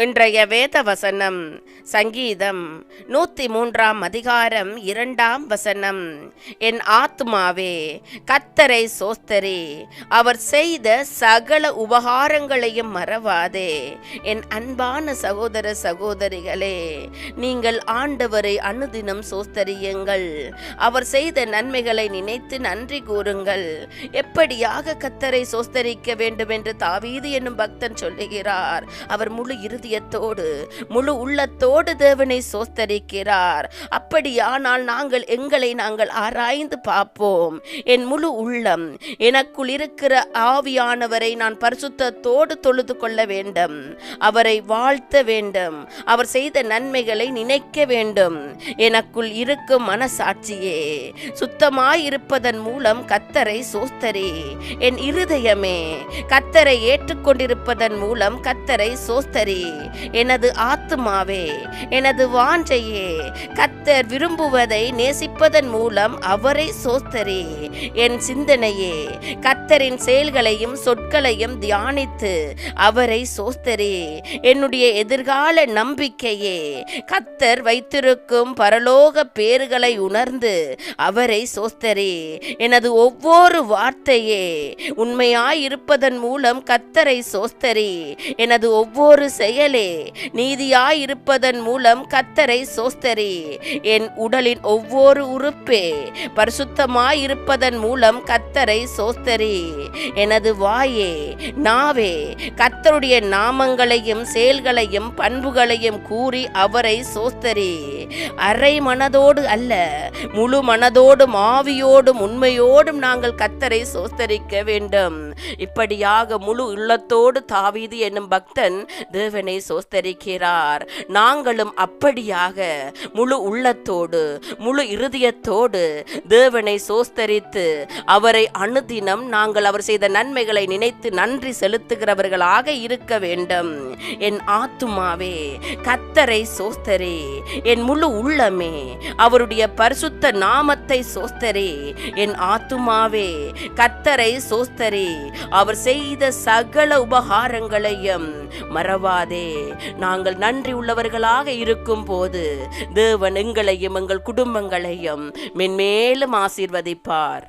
இன்றைய வேத வசனம் சங்கீதம் 103 அதிகாரம் 2 என் ஆத்துமாவே கர்த்தரை சோஸ்தரி, அவர் செய்த சகல உபகாரங்களையும் மறவாதே. என் அன்பான சகோதர சகோதரிகளே, நீங்கள் ஆண்டவரை அனுதினம் சோஸ்தரியுங்கள். அவர் செய்த நன்மைகளை நினைத்து நன்றி கூறுங்கள். எப்படியாக கர்த்தரை சோஸ்தரிக்க வேண்டும் என்று தாவீது என்னும் பக்தன் சொல்லுகிறார். அவர் முழு இருதயத்தோடு முழு உள்ளத்தோடு தேவனை சோஸ்தரிக்கிறார். அப்படியானால் எங்களை நாங்கள் ஆராய்ந்து பார்ப்போம். என் முழு உள்ளம், எனக்குள் இருக்கிற ஆவியானவரை நான் பரிசுத்தத்தோடு தொழுது கொள்ள வேண்டும். அவரை வாழ்த்த வேண்டும். அவர் செய்த நன்மைகளை நினைக்க வேண்டும். எனக்குள் இருக்கும் மனசாட்சியே, சுத்தமாயிருப்பதன் மூலம் கர்த்தரை சோஸ்தரி. என் இருதயமே, கர்த்தரை ஏற்றுக்கொண்டிருப்பதன் மூலம் கர்த்தரை சோஸ்தரி. எனது ஆத்துமாவே, எனது வாஞ்சையே, கர்த்தர் விரும்புவதை நேசிப்பதன் மூலம் அவரை சோஸ்தரி. என் சிந்தனையே, கர்த்தரின் செயல்களையும் சொற்களையும் தியானித்து அவரை சோஸ்தரி. என்னுடைய எதிர்கால நம்பிக்கையே, கர்த்தர் வைத்திருக்கும் பரலோக பேறுகளை உணர்ந்து அவரை சோஸ்தரி. எனது ஒவ்வொரு வார்த்தையே உண்மையாயிருப்பதன் மூலம் கர்த்தரை சோஸ்தரி. எனது ஒவ்வொரு செயலே நீதியாயிருப்பதன் மூலம் கர்த்தரை சோஸ்தரி. என் உடலின் ஒவ்வொரு உறுப்பே பரிசுத்தமாயிருப்பதன் மூலம் கர்த்தரை சோஸ்தரி. எனது வாயே, நாவே, கர்த்தருடைய நாமங்களையும் செயல்களையும் பண்புகளையும் கூறி அவரை சோஸ்தரி. அரை மனதோடு அல்ல, முழு மனதோடும் ஆவியோடும் உண்மையோடும் நாங்கள் கர்த்தரை சோஸ்தரிக்க வேண்டும். இப்படியாக முழு உள்ளத்தோடு தாவீது என்னும் பக்தன் தேவனை சோஸ்தரிக்கிறார். நாங்களும் அப்படியாக முழு உள்ளத்தோடு முழு இருதயத்தோடு தேவனை சோஸ்தரித்து அவரை அனுதினம் நாங்கள் அவர் செய்த நன்மைகளை நினைத்து நன்றி செலுத்துகிறவர்களாக இருக்க வேண்டும். என் ஆத்துமாவே கர்த்தரை சோஸ்தரி. என் முழு உள்ளமே அவருடைய பரிசுத்த நாமத்தை சோஸ்தரி. என் ஆத்துமாவே கர்த்தரை சோஸ்தரி. அவர் செய்த சகல உபகாரங்களையும் மறவாதே. நாங்கள் நன்றி உள்ளவர்களாக இருக்கும் போது தேவன் எங்களையும் எங்கள் குடும்பங்களையும் மென்மேலும் ஆசீர்வதிப்பார்.